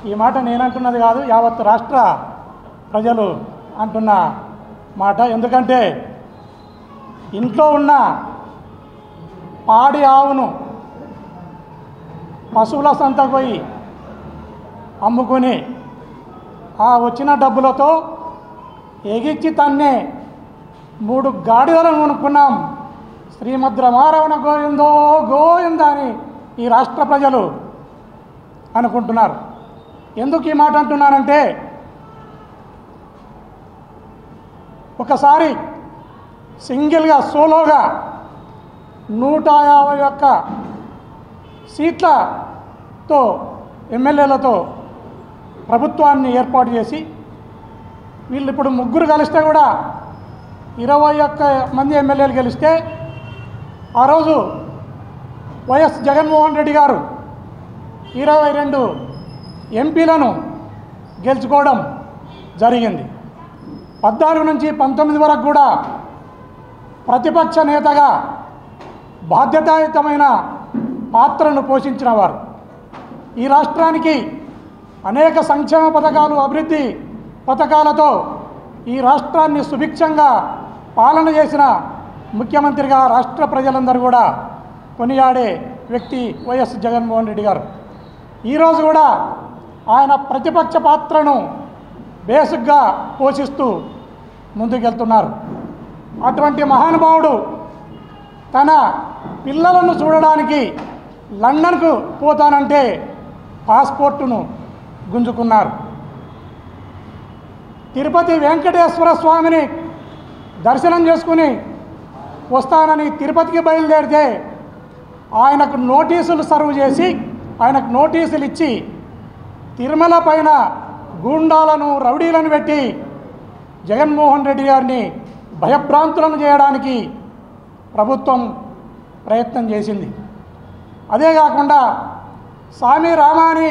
ఈ మాట నేనంటున్నది కాదు, యావత్ రాష్ట్ర ప్రజలు అంటున్న మాట. ఎందుకంటే ఇంట్లో ఉన్న పాడి ఆవును పశువుల సంతకు పోయి అమ్ముకొని ఆ వచ్చిన డబ్బులతో ఎగిచ్చి తన్నే 3 గాడిదలను కొనుక్కున్నాం. శ్రీమద్ రమారమణ గోవిందో గోవింద అని ఈ రాష్ట్ర ప్రజలు అనుకుంటున్నారు. ఎందుకు ఈ మాట అంటున్నానంటే, ఒకసారి సింగిల్గా సోలోగా 151 సీట్లతో ఎమ్మెల్యేలతో ప్రభుత్వాన్ని ఏర్పాటు చేసి, వీళ్ళు ఇప్పుడు 3 కలిస్తే కూడా 21 మంది ఎమ్మెల్యేలు గెలిస్తే, ఆ రోజు వైఎస్ జగన్మోహన్ రెడ్డి గారు 22 ఎంపీలను గెలుచుకోవడం జరిగింది. 14 నుంచి 19 వరకు కూడా ప్రతిపక్ష నేతగా బాధ్యతాయుతమైన పాత్రను పోషించిన వారు. ఈ రాష్ట్రానికి అనేక సంక్షేమ పథకాలు, అభివృద్ధి పథకాలతో ఈ రాష్ట్రాన్ని సుభిక్షంగా పాలన చేసిన ముఖ్యమంత్రిగా రాష్ట్ర ప్రజలందరూ కూడా కొనియాడే వ్యక్తి వైఎస్ జగన్మోహన్ రెడ్డి గారు. ఈరోజు కూడా ఆయన ప్రతిపక్ష పాత్రను బేసిక్గా పోషిస్తూ ముందుకెళ్తున్నారు. అటువంటి మహానుభావుడు తన పిల్లలను చూడడానికి లండన్కు పోతానంటే పాస్పోర్టును గుంజుకున్నారు. తిరుపతి వెంకటేశ్వర స్వామిని దర్శనం చేసుకుని వస్తానని తిరుపతికి బయలుదేరితే ఆయనకు నోటీసులు సర్వ్ చేసి, ఆయనకు నోటీసులు ఇచ్చి తిరుమల పైన గూండాలను, రౌడీలను పెట్టి జగన్మోహన్ రెడ్డి గారిని భయభ్రాంతులను చేయడానికి ప్రభుత్వం ప్రయత్నం చేసింది. అదే కాకుండా స్వామి రామాని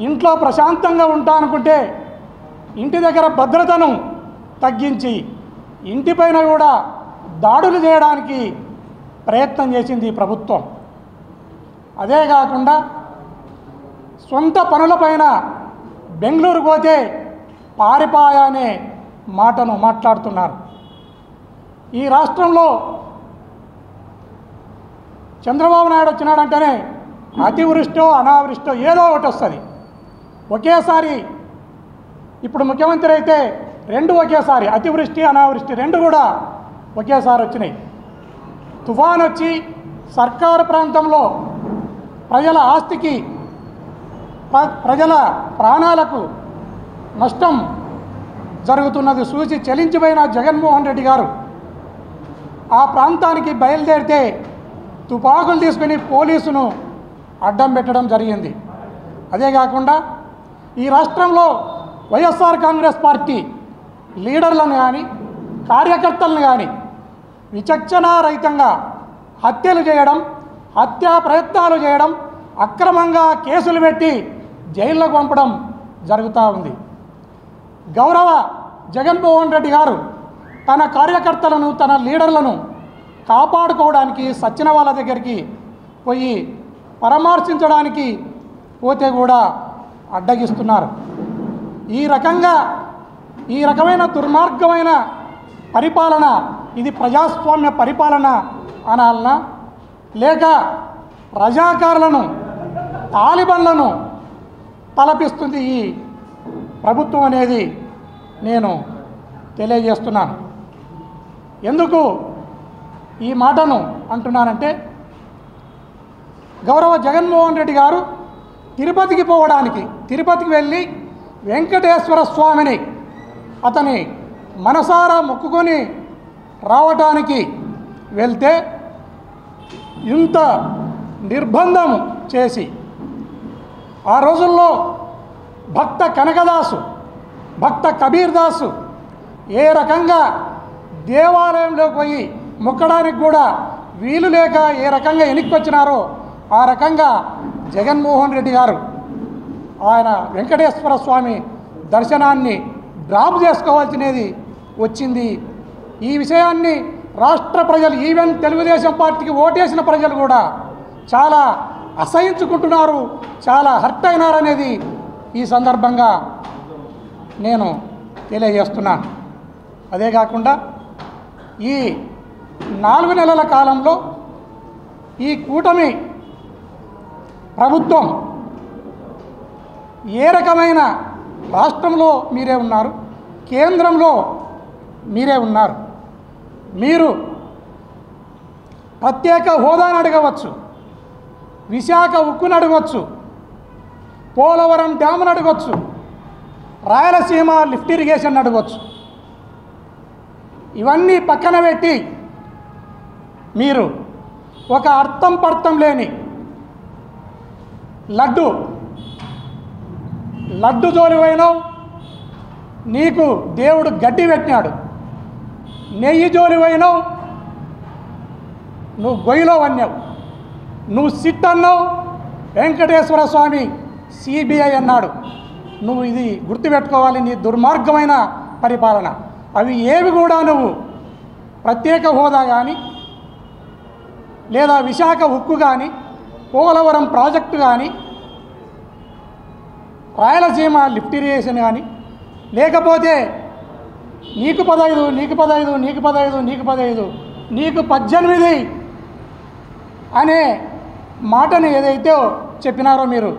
ఇంట్లో ప్రశాంతంగా ఉంటా అనుకుంటే ఇంటి దగ్గర భద్రతను తగ్గించి ఇంటిపైన కూడా దాడులు చేయడానికి ప్రయత్నం చేసింది ప్రభుత్వం. అదే కాకుండా సొంత పనులపైన బెంగళూరు పోతే పారిపాయ అనే మాటను మాట్లాడుతున్నారు. ఈ రాష్ట్రంలో చంద్రబాబు నాయుడు వచ్చినాడంటేనే అతివృష్టో అనావృష్టో ఏదో ఒకటి వస్తుంది. ఒకేసారి ఇప్పుడు ముఖ్యమంత్రి అయితే 2 ఒకేసారి, అతివృష్టి అనావృష్టి 2 కూడా ఒకేసారి వచ్చినాయి. తుఫాన్ వచ్చి సర్కారు ప్రాంతంలో ప్రజల ఆస్తికి, ప్రజల ప్రాణాలకు నష్టం జరుగుతున్నది చూసి చలించిపోయిన జగన్మోహన్ రెడ్డి గారు ఆ ప్రాంతానికి బయలుదేరితే తుపాకులు తీసుకుని పోలీసును అడ్డం పెట్టడం జరిగింది. అదే కాకుండా ఈ రాష్ట్రంలో వైఎస్ఆర్ కాంగ్రెస్ పార్టీ లీడర్లను కానీ, కార్యకర్తలను కానీ విచక్షణారహితంగా హత్యలు చేయడం, హత్యా ప్రయత్నాలు చేయడం, అక్రమంగా కేసులు పెట్టి జైల్లోకి పంపడం జరుగుతూ ఉంది. గౌరవ జగన్మోహన్ రెడ్డి గారు తన కార్యకర్తలను, తన లీడర్లను కాపాడుకోవడానికి సచ్చిన వాళ్ళ దగ్గరికి పోయి పరామర్శించడానికి పోతే కూడా అడ్డగిస్తున్నారు. ఈ రకమైన దుర్మార్గమైన పరిపాలన, ఇది ప్రజాస్వామ్య పరిపాలన అనాలనా, లేక రజాకారులను, తాలిబన్లను తలపిస్తుంది ఈ ప్రభుత్వం అనేది నేను తెలియజేస్తున్నాను. ఎందుకు ఈ మాటను అంటున్నానంటే, గౌరవ జగన్మోహన్ రెడ్డి గారు తిరుపతికి పోవడానికి, తిరుపతికి వెళ్ళి వెంకటేశ్వర స్వామిని అతని మనసారా మొక్కుకొని రావటానికి వెళ్తే ఇంత నిర్బంధం చేసి, ఆ రోజుల్లో భక్త కనకదాసు, భక్త కబీర్ దాసు ఏ రకంగా దేవాలయంలోకి పోయి మొక్కడానికి కూడా వీలు లేక ఏ రకంగా ఎనిక్కొచ్చినారో ఆ రకంగా జగన్మోహన్ రెడ్డి గారు ఆయన వెంకటేశ్వర స్వామి దర్శనాన్ని డ్రాప్ చేసుకోవాల్సినది వచ్చింది. ఈ విషయాన్ని రాష్ట్ర ప్రజలు, ఈవెన్ తెలుగుదేశం పార్టీకి ఓటేసిన ప్రజలు కూడా చాలా అసహించుకుంటున్నారు, చాలా హర్ట్ అయినారనేది ఈ సందర్భంగా నేను తెలియజేస్తున్నాను. అదే కాకుండా ఈ 4 నెలల కాలంలో ఈ కూటమి ప్రభుత్వం ఏ రకమైన రాష్ట్రంలో మీరే ఉన్నారు, కేంద్రంలో మీరే ఉన్నారు. మీరు ప్రత్యేక హోదాను అడగవచ్చు, విశాఖ ఉక్కును అడగవచ్చు, పోలవరం డ్యామును అడగవచ్చు, రాయలసీమ లిఫ్ట్ ఇరిగేషన్ అడగవచ్చు. ఇవన్నీ పక్కన పెట్టి మీరు ఒక అర్థం పర్థం లేని లడ్డు జోలివైనావు, నీకు దేవుడు గడ్డి పెట్టినాడు. నెయ్యి జోలివైనావు, నువ్వు గొయ్యిలో వన్నావు. నువ్వు సిట్ అన్నావు, వెంకటేశ్వర స్వామి సిబిఐ అన్నాడు. నువ్వు ఇది గుర్తుపెట్టుకోవాలి, నీ దుర్మార్గమైన పరిపాలన. అవి ఏవి కూడా నువ్వు ప్రత్యేక హోదా కానీ, లేదా విశాఖ ఉక్కు కానీ, పోలవరం ప్రాజెక్టు కానీ, రాయలసీమ లిఫ్ట్ ఇరిగేషన్ కానీ, లేకపోతే నీకు 15 నీకు 15 నీకు 15 నీకు 15 నీకు 18 అనే మాటను ఏదైతే చెప్పినారో మీరు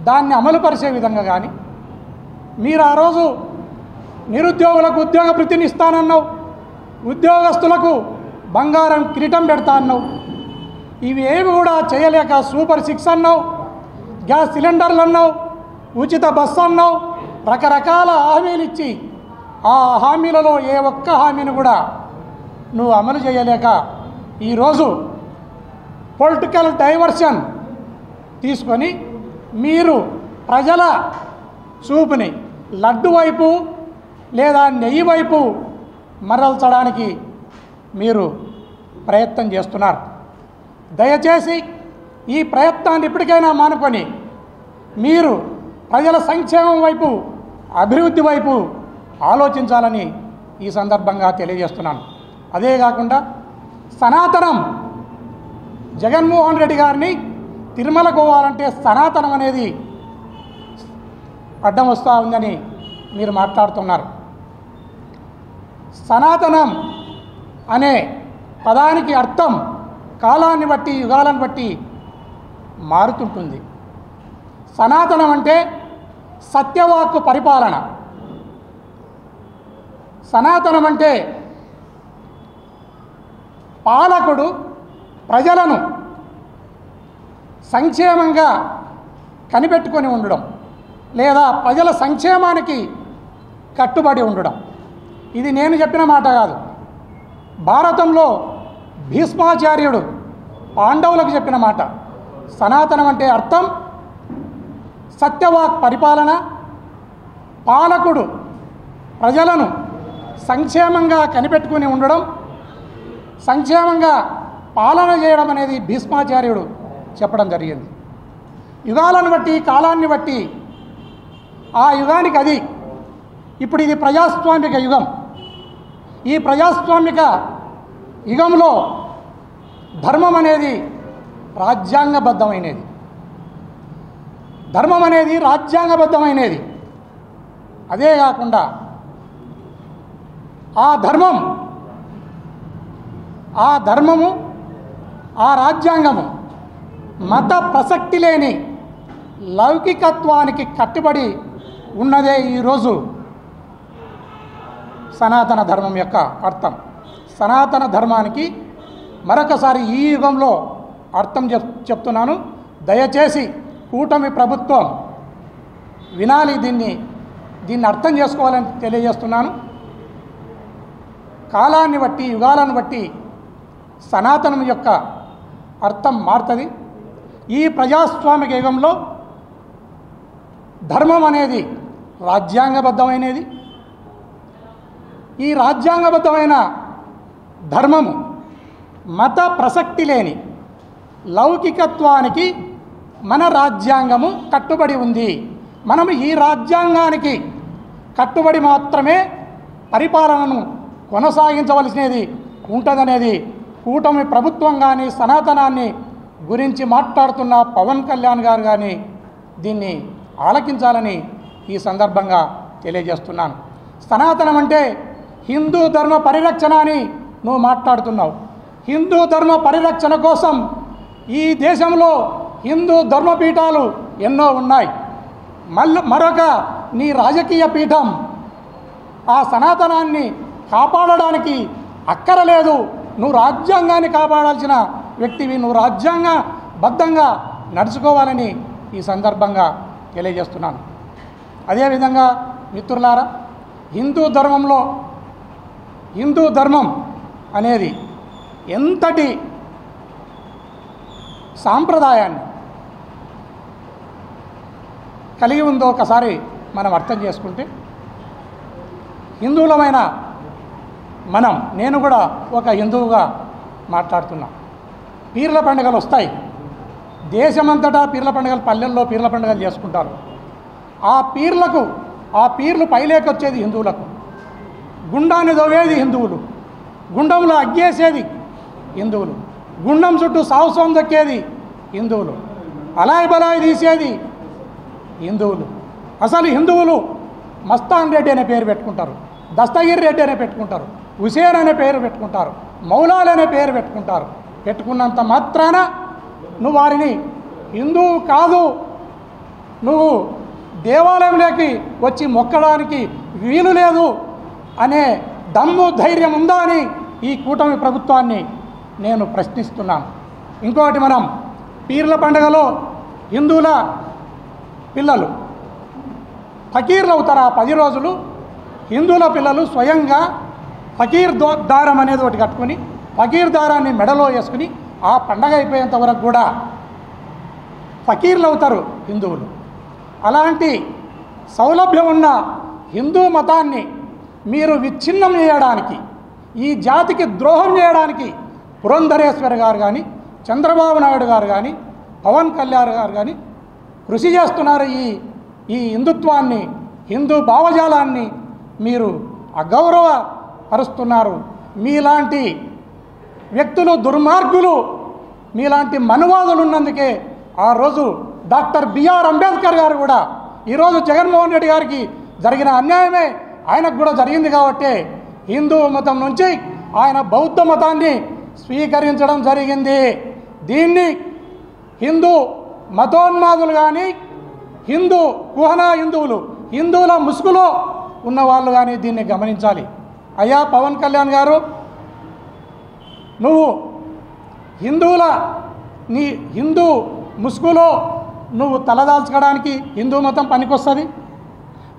దాన్ని అమలుపరిచే విధంగా కానీ, మీరు ఆ రోజు నిరుద్యోగులకు ఉద్యోగ భృతిని ఇస్తానన్నావు, ఉద్యోగస్తులకు బంగారం కిరీటం పెడతా అన్నావు. ఇవి ఏవి కూడా చేయలేక సూపర్ 6 అన్నావు, గ్యాస్ సిలిండర్లు అన్నావు, ఉచిత బస్సు అన్నావు, రకరకాల హామీలు ఇచ్చి ఆ హామీలలో ఏ ఒక్క హామీని కూడా నువ్వు అమలు చేయలేక ఈరోజు పొలిటికల్ డైవర్షన్ తీసుకొని మీరు ప్రజల చూపుని లడ్డు వైపు లేదా నెయ్యి వైపు మరల్చడానికి మీరు ప్రయత్నం చేస్తున్నారు. దయచేసి ఈ ప్రయత్నాన్ని ఇప్పటికైనా మానుకొని మీరు ప్రజల సంక్షేమం వైపు, అభివృద్ధి వైపు ఆలోచించాలని ఈ సందర్భంగా తెలియజేస్తున్నాను. అదే కాకుండా సనాతనం జగన్మోహన్ రెడ్డి గారిని తిరుమలకు పోవాలంటే సనాతనం అనేది అడ్డం వస్తూ ఉందని మీరు మాట్లాడుతున్నారు. సనాతనం అనే పదానికి అర్థం కాలాన్ని బట్టి, యుగాలను బట్టి మారుతుంటుంది. సనాతనం అంటే సత్యవాక్కు పరిపాలన. సనాతనం అంటే పాలకుడు ప్రజలను సంక్షేమంగా కనిపెట్టుకొని ఉండడం, లేదా ప్రజల సంక్షేమానికి కట్టుబడి ఉండడం. ఇది నేను చెప్పిన మాట కాదు. భారతంలో భీష్మాచార్యుడు పాండవులకు చెప్పిన మాట. సనాతనం అంటే అర్థం సత్యవాక్ పరిపాలన, పాలకుడు ప్రజలను సంక్షేమంగా కనిపెట్టుకుని ఉండడం, సంక్షేమంగా పాలన చేయడం అనేది భీష్మాచార్యుడు చెప్పడం జరిగింది. యుగాలను బట్టి, కాలాన్ని బట్టి ఆ యుగానికి అది. ఇప్పుడు ఇది ప్రజాస్వామిక యుగం. ఈ ప్రజాస్వామిక యుగంలో ధర్మం అనేది రాజ్యాంగబద్ధమైనది. ధర్మం అనేది రాజ్యాంగబద్ధమైనది. అదే కాకుండా ఆ ధర్మము, ఆ రాజ్యాంగము మత ప్రసక్తి లేని లౌకికత్వానికి కట్టుబడి ఉన్నదే ఈరోజు సనాతన ధర్మం యొక్క అర్థం. సనాతన ధర్మానికి మరొకసారి ఈ యుగంలో అర్థం చెప్తున్నాను. దయచేసి కూటమి ప్రభుత్వం వినాలి, దీన్ని అర్థం చేసుకోవాలని తెలియజేస్తున్నాను. కాలాన్ని బట్టి, యుగాలను బట్టి సనాతనం యొక్క అర్థం మారుతుంది. ఈ ప్రజాస్వామిక యుగంలో ధర్మం అనేది రాజ్యాంగబద్ధమైనది. ఈ రాజ్యాంగబద్ధమైన ధర్మము మత ప్రసక్తి లేని లౌకికత్వానికి మన రాజ్యాంగము కట్టుబడి ఉంది. మనము ఈ రాజ్యాంగానికి కట్టుబడి మాత్రమే పరిపాలనను కొనసాగించవలసినది ఉంటుందనేది కూటమి ప్రభుత్వం కానీ, సనాతనాన్ని గురించి మాట్లాడుతున్న పవన్ కళ్యాణ్ గారు కానీ దీన్ని ఆలకించాలని ఈ సందర్భంగా తెలియజేస్తున్నాను. సనాతనం అంటే హిందూ ధర్మ పరిరక్షణ అని నువ్వు మాట్లాడుతున్నావు. హిందూ ధర్మ పరిరక్షణ కోసం ఈ దేశంలో హిందూ ధర్మపీఠాలు ఎన్నో ఉన్నాయి. మరొక నీ రాజకీయ పీఠం ఆ సనాతనాన్ని కాపాడడానికి అక్కరలేదు. నువ్వు రాజ్యాంగాన్ని కాపాడాల్సిన వ్యక్తివి. నువ్వు రాజ్యాంగబద్ధంగా నడుచుకోవాలని ఈ సందర్భంగా తెలియజేస్తున్నాను. అదేవిధంగా మిత్రులారా, హిందూ ధర్మం అనేది ఎంతటి సాంప్రదాయాన్ని కలిగి ఉందో ఒకసారి మనం అర్థం చేసుకుంటే, హిందువులమైన నేను కూడా ఒక హిందువుగా మాట్లాడుతున్నా. పీర్ల పండుగలు వస్తాయి, దేశమంతటా పీర్ల పండుగలు, పల్లెల్లో పీర్ల పండుగలు చేసుకుంటారు. ఆ పీర్లు పైలేకొచ్చేది హిందువులకు, గుండాన్ని దోవేది హిందువులు, గుండంలో అగ్గేసేది హిందువులు, గుండం చుట్టూ సాహసం దక్కేది హిందువులు, అలాయి బలాయి తీసేది హిందువులు. అసలు హిందువులు మస్తాన్ రెడ్డి అనే పేరు పెట్టుకుంటారు, దస్తగిరి రెడ్డి అనే పెట్టుకుంటారు, హుసేన్ అనే పేరు పెట్టుకుంటారు, మౌలాలి అనే పేరు పెట్టుకుంటారు. పెట్టుకున్నంత మాత్రాన నువ్వు వారిని హిందువు కాదు, నువ్వు దేవాలయంలోకి వచ్చి మొక్కడానికి వీలు లేదు అనే దమ్ము ధైర్యం ఉందా అని ఈ కూటమి ప్రభుత్వాన్ని నేను ప్రశ్నిస్తున్నాను. ఇంకోటి, మనం పీర్ల పండుగలో హిందువుల పిల్లలు ఫకీర్లు అవుతారు. ఆ 10 రోజులు హిందువుల పిల్లలు స్వయంగా ఫకీర్ దారం అనేది ఒకటి కట్టుకొని, ఫకీర్ దారాన్ని మెడలో వేసుకుని ఆ పండగ అయిపోయేంత వరకు కూడా ఫకీర్లు అవుతారు హిందువులు. అలాంటి సౌలభ్యం ఉన్న హిందూ మతాన్ని మీరు విచ్ఛిన్నం చేయడానికి, ఈ జాతికి ద్రోహం చేయడానికి పురంధరేశ్వర్ గారు కానీ, చంద్రబాబు నాయుడు గారు కానీ, పవన్ కళ్యాణ్ గారు కానీ కృషి చేస్తున్నారు. ఈ హిందుత్వాన్ని, హిందూ భావజాలాన్ని మీరు అగౌరవపరుస్తున్నారు. మీలాంటి వ్యక్తులు, దుర్మార్గులు, మీలాంటి మనువాదులు ఉన్నందుకే ఆ రోజు డాక్టర్ బిఆర్ అంబేద్కర్ గారు కూడా, ఈరోజు జగన్మోహన్ రెడ్డి గారికి జరిగిన అన్యాయమే ఆయనకు కూడా జరిగింది కాబట్టి హిందూ మతం నుంచి ఆయన బౌద్ధ మతాన్ని స్వీకరించడం జరిగింది. దీన్ని హిందూ మతోన్మాదులు కానీ, కుహనా హిందువుల ముసుగులో ఉన్నవాళ్ళు కానీ దీన్ని గమనించాలి. అయ్యా పవన్ కళ్యాణ్ గారు, నువ్వు హిందూ ముసుగులో నువ్వు తలదాల్చుకోవడానికి హిందూ మతం పనికొస్తుంది.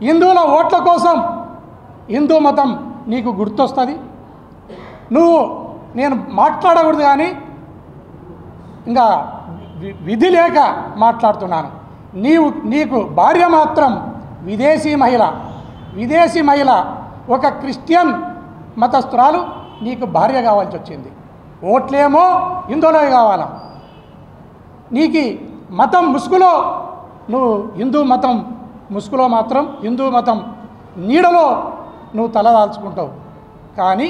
హిందువుల ఓట్ల కోసం హిందూ మతం నీకు గుర్తొస్తుంది. నేను మాట్లాడకూడదు కానీ ఇంకా విధి లేక మాట్లాడుతున్నాను. నీకు భార్య మాత్రం విదేశీ మహిళ, ఒక క్రిస్టియన్ మతస్థురాలు నీకు భార్య కావాల్సి వచ్చింది. ఓట్లేమో హిందువులే కావాలా. నీకు మతం ముసుగులో, నువ్వు హిందూ మతం ముసుగులో మాత్రం హిందూ మతం నీడలో నువ్వు తలదాల్చుకుంటావు. కానీ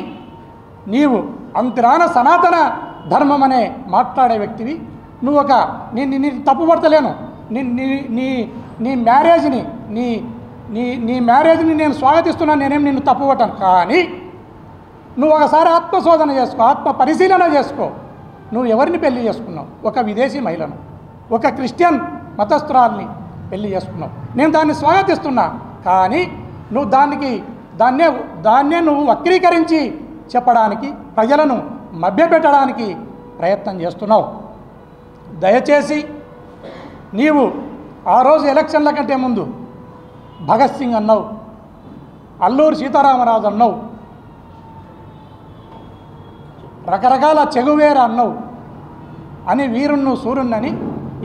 నీవు అంతరాన సనాతన ధర్మం అనే మాట్లాడే వ్యక్తివి. నువ్వు నేను తప్పుపడతలేను. నీ మ్యారేజ్ని నేను స్వాగతిస్తున్నాను, నేనేం నిన్ను తప్పుపట్టాను. కానీ నువ్వు ఒకసారి ఆత్మశోధన చేసుకో, ఆత్మ పరిశీలన చేసుకో. నువ్వు ఎవరిని పెళ్లి చేసుకున్నావు? ఒక విదేశీ మహిళను, ఒక క్రిస్టియన్ మతస్థురాల్ని పెళ్లి చేసుకున్నావు. నేను దాన్ని స్వాగతిస్తున్నా. కానీ నువ్వు దాన్నే నువ్వు వక్రీకరించి చెప్పడానికి, ప్రజలను మభ్యపెట్టడానికి ప్రయత్నం చేస్తున్నావు. దయచేసి నీవు ఆ రోజు ఎలక్షన్ల కంటే ముందు భగత్ సింగ్ అన్నావు, అల్లూరి సీతారామరాజు అన్నావు, రకరకాల చెగువేర అన్నావు అని, వీరుణ్ణు సూర్యుణ్ణని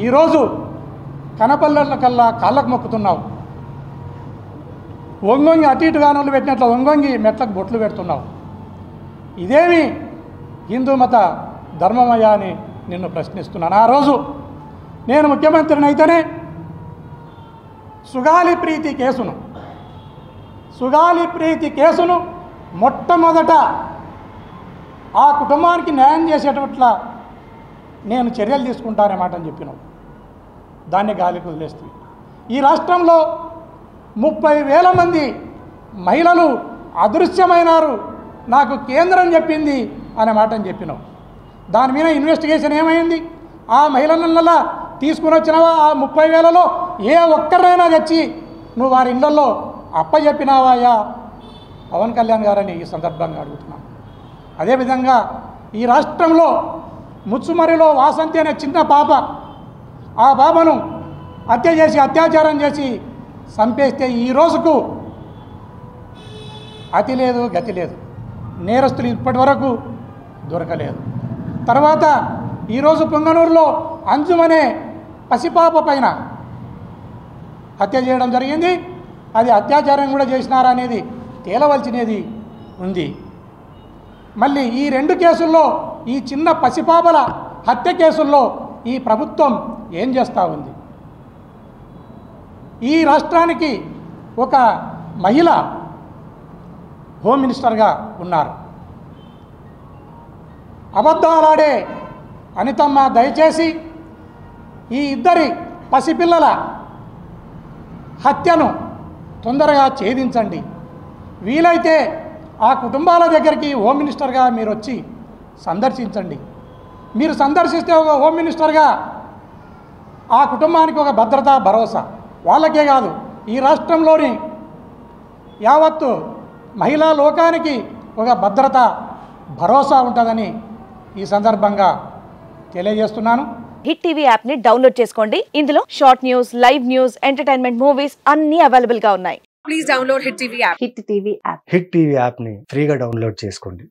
ఈరోజు కనపల్లెల కల్లా కాళ్ళకు మొక్కుతున్నావు. వంగొంగి అటు ఇటు గానులు పెట్టినట్లు వంగొంగి మెట్లకు బొట్లు పెడుతున్నావు. ఇదేమి హిందూ మత ధర్మమయ్యా అని నిన్ను ప్రశ్నిస్తున్నాను. ఆ రోజు నేను ముఖ్యమంత్రిని అయితేనే సుగాలి ప్రీతి కేసును మొట్టమొదట ఆ కుటుంబానికి న్యాయం చేసేటట్ల నేను చర్యలు తీసుకుంటానమాట అని చెప్పినావు. దాన్ని గాలికి వదిలేస్తుంది. ఈ రాష్ట్రంలో 30,000 మంది మహిళలు అదృశ్యమైనారు, నాకు కేంద్రం చెప్పింది అనే మాట అని చెప్పినావు. దాని మీద ఇన్వెస్టిగేషన్ ఏమైంది? ఆ మహిళలనల్లా తీసుకుని వచ్చినావా? ఆ 30,000లో ఏ ఒక్కరైనా తెచ్చి నువ్వు వారి ఇళ్లలో అప్పచెప్పినావాయా పవన్ కళ్యాణ్ గారని ఈ సందర్భంగా అడుగుతున్నాను. అదేవిధంగా ఈ రాష్ట్రంలో ముచ్చుమరిలో వాసంతి అనే చిన్న పాప, ఆ పాపను అత్యాచారం చేసి చంపేస్తే ఈ రోజుకు అతి లేదు గతి లేదు, నేరస్తులు ఇప్పటి వరకు దొరకలేదు. తర్వాత ఈరోజు పొంగనూరులో అంజుమనే పసిపాప పైన హత్య చేయడం జరిగింది. అది అత్యాచారం కూడా చేసినారా అనేది తేలవలసినది ఉంది. మళ్ళీ ఈ 2 కేసుల్లో, ఈ చిన్న పసిపాపల హత్య కేసుల్లో ఈ ప్రభుత్వం ఏం చేస్తూ ఉంది? ఈ రాష్ట్రానికి ఒక మహిళ హోమ్ మినిస్టర్గా ఉన్నారు. అబద్ధాలాడే అనితమ్మ, దయచేసి ఈ 2 పసిపిల్లల హత్యను తొందరగా ఛేదించండి. వీలైతే ఆ కుటుంబాల దగ్గరికి హోమ్ మినిస్టర్గా మీరు వచ్చి సందర్శించండి. మీరు సందర్శిస్తే ఒక హోమ్ మినిస్టర్గా ఆ కుటుంబానికి ఒక భద్రత, భరోసా, వాళ్ళకే కాదు ఈ రాష్ట్రంలోని యావత్తు మహిళా లోకానికి ఒక భద్రత, భరోసా ఉంటుందని ఈ సందర్భంగా తెలియజేస్తున్నాను. హిట్ టీవీ యాప్ ని డౌన్లోడ్ చేసుకోండి. ఇందులో short news, live news, entertainment movies అన్ని అవైలబుల్ గా ఉన్నాయి. Please download hit TV app. Hit TV app ని ఫ్రీగా డౌన్లోడ్ చేసుకోండి.